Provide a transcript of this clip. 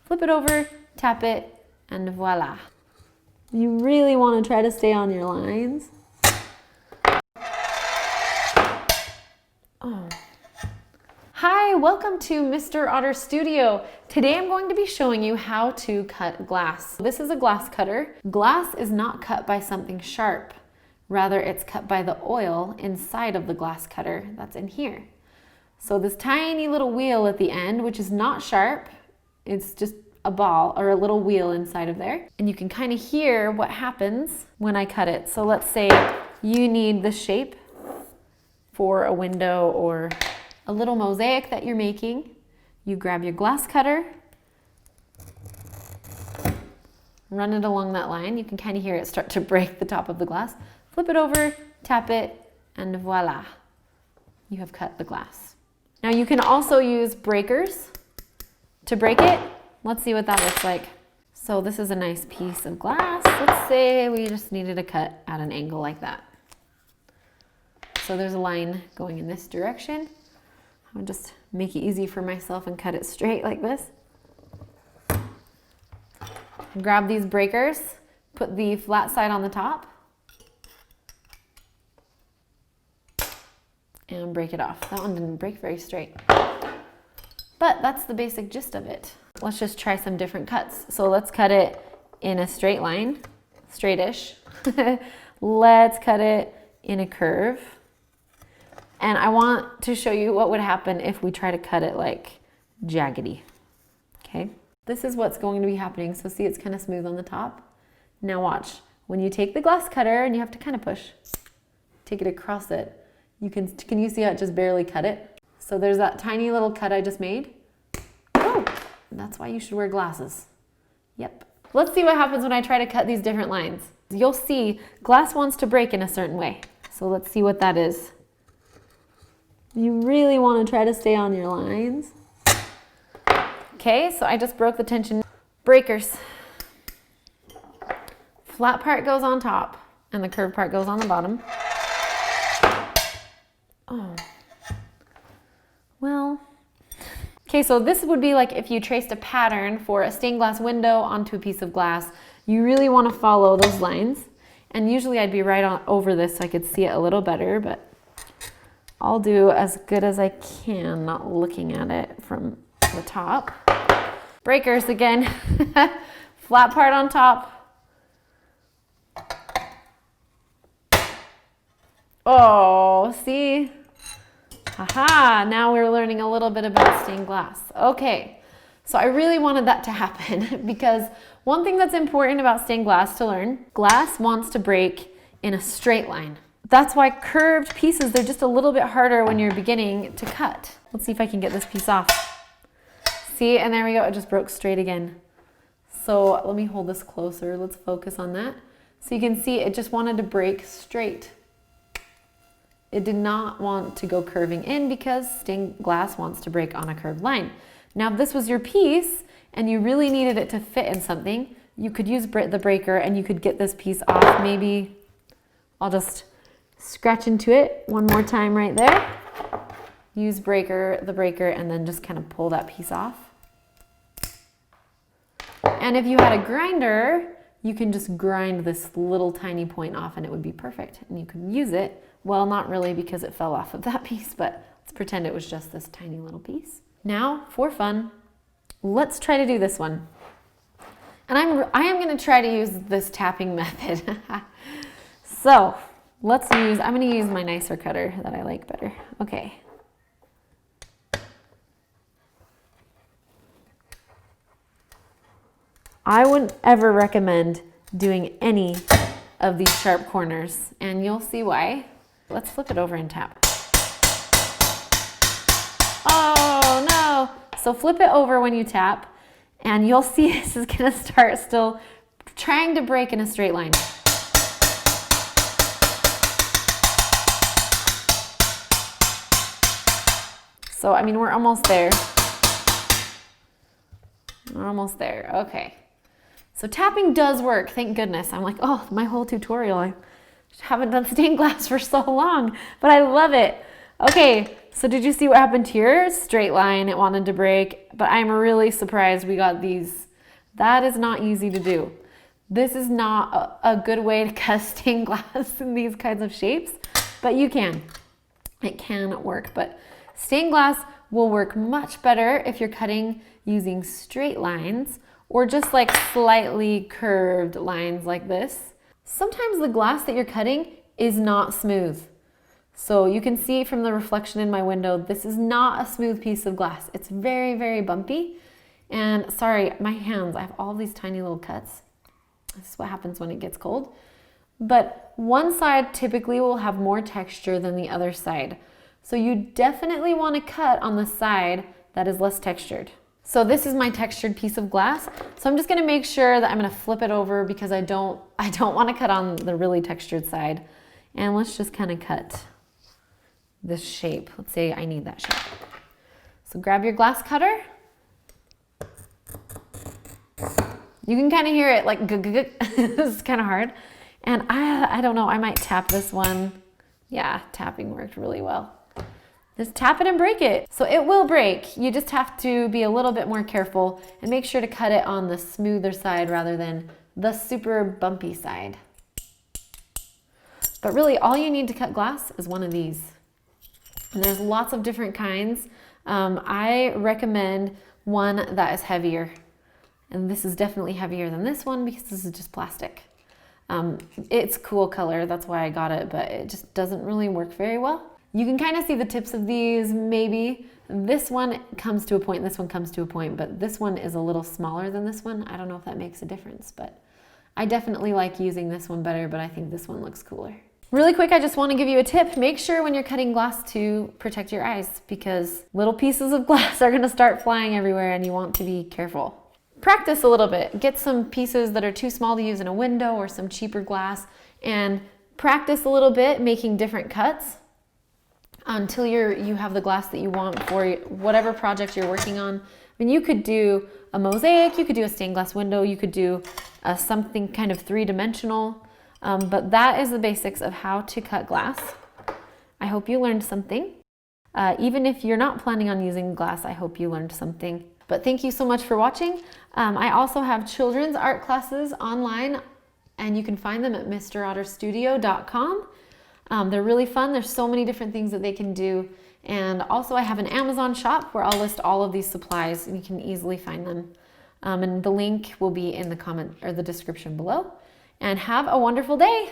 Flip it over, tap it, and voila. You really want to try to stay on your lines. Oh. Hi, welcome to Mr. Otter Studio. Today I'm going to be showing you how to cut glass. This is a glass cutter. Glass is not cut by something sharp. Rather, it's cut by the oil inside of the glass cutter that's in here. So this tiny little wheel at the end, which is not sharp, it's just a ball or a little wheel inside of there. And you can kind of hear what happens when I cut it. So let's say you need the shape for a window or a little mosaic that you're making. You grab your glass cutter, run it along that line. You can kind of hear it start to break the top of the glass. Flip it over, tap it, and voila, you have cut the glass. Now you can also use breakers to break it. Let's see what that looks like. So this is a nice piece of glass. Let's say we just needed to cut at an angle like that. So there's a line going in this direction. I'll just make it easy for myself and cut it straight like this. Grab these breakers, put the flat side on the top, and break it off. That one didn't break very straight. But that's the basic gist of it. Let's just try some different cuts. So let's cut it in a straight line, straightish. Let's cut it in a curve. And I want to show you what would happen if we try to cut it like jaggedy. Okay, this is what's going to be happening. So see, it's kind of smooth on the top. Now watch, when you take the glass cutter and you have to kind of push, take it across it, can you see how it just barely cut it? So there's that tiny little cut I just made. Oh, that's why you should wear glasses. Yep. Let's see what happens when I try to cut these different lines. You'll see glass wants to break in a certain way. So let's see what that is. You really want to try to stay on your lines. Okay, so I just broke the tension. Breakers. Flat part goes on top and the curved part goes on the bottom. Oh, well. Okay, so this would be like if you traced a pattern for a stained glass window onto a piece of glass. You really want to follow those lines. And usually I'd be right on over this so I could see it a little better, but I'll do as good as I can, not looking at it from the top. Breakers again. Flat part on top. Oh, see? Aha, now we're learning a little bit about stained glass. Okay, so I really wanted that to happen because one thing that's important about stained glass to learn, glass wants to break in a straight line. That's why curved pieces, they're just a little bit harder when you're beginning to cut. Let's see if I can get this piece off. See, and there we go, it just broke straight again. So let me hold this closer, let's focus on that. So you can see it just wanted to break straight. It did not want to go curving in because stained glass wants to break on a curved line. Now if this was your piece and you really needed it to fit in something, you could use the breaker and you could get this piece off. Maybe I'll just scratch into it one more time right there. Use the breaker, and then just kind of pull that piece off. And if you had a grinder, you can just grind this little tiny point off and it would be perfect. And you can use it. Well, not really because it fell off of that piece, but let's pretend it was just this tiny little piece. Now, for fun, let's try to do this one. And I am going to try to use this tapping method. So I'm going to use my nicer cutter that I like better. Okay. I wouldn't ever recommend doing any of these sharp corners, and you'll see why. Let's flip it over and tap. Oh no! So flip it over when you tap, and you'll see this is gonna start still trying to break in a straight line. So, I mean, we're almost there. We're almost there, okay. So tapping does work, thank goodness. I'm like, oh, my whole tutorial, I haven't done stained glass for so long, but I love it. Okay, So did you see what happened here? Straight line, it wanted to break, but I'm really surprised we got these. That is not easy to do. This is not a good way to cut stained glass in these kinds of shapes, but you can. It can work, but stained glass will work much better if you're cutting using straight lines or just like slightly curved lines like this. Sometimes the glass that you're cutting is not smooth. So you can see from the reflection in my window, this is not a smooth piece of glass. It's very, very bumpy. And sorry, my hands, I have all these tiny little cuts. This is what happens when it gets cold. But one side typically will have more texture than the other side. So you definitely want to cut on the side that is less textured. So this is my textured piece of glass. So I'm just going to make sure that I'm going to flip it over because I don't want to cut on the really textured side. And let's just kind of cut this shape. Let's say I need that shape. So grab your glass cutter. You can kind of hear it like it's kind of hard. And I don't know, I might tap this one. Yeah, tapping worked really well. Just tap it and break it. So it will break. You just have to be a little bit more careful and make sure to cut it on the smoother side rather than the super bumpy side. But really all you need to cut glass is one of these. And there's lots of different kinds. I recommend one that is heavier. And this is definitely heavier than this one because this is just plastic. It's cool color, that's why I got it, but it just doesn't really work very well. You can kind of see the tips of these, maybe. This one comes to a point, this one comes to a point, but this one is a little smaller than this one. I don't know if that makes a difference, but I definitely like using this one better, but I think this one looks cooler. Really quick, I just want to give you a tip. Make sure when you're cutting glass to protect your eyes because little pieces of glass are going to start flying everywhere and you want to be careful. Practice a little bit. Get some pieces that are too small to use in a window or some cheaper glass and practice a little bit making different cuts until you have the glass that you want for whatever project you're working on. I mean, you could do a mosaic, you could do a stained glass window, you could do something kind of three-dimensional, but that is the basics of how to cut glass. I hope you learned something. Even if you're not planning on using glass, I hope you learned something. But thank you so much for watching. I also have children's art classes online and you can find them at MrOtterStudio.com. They're really fun. There's so many different things that they can do. And also I have an Amazon shop where I'll list all of these supplies and you can easily find them. And the link will be in the comment or the description below. And have a wonderful day.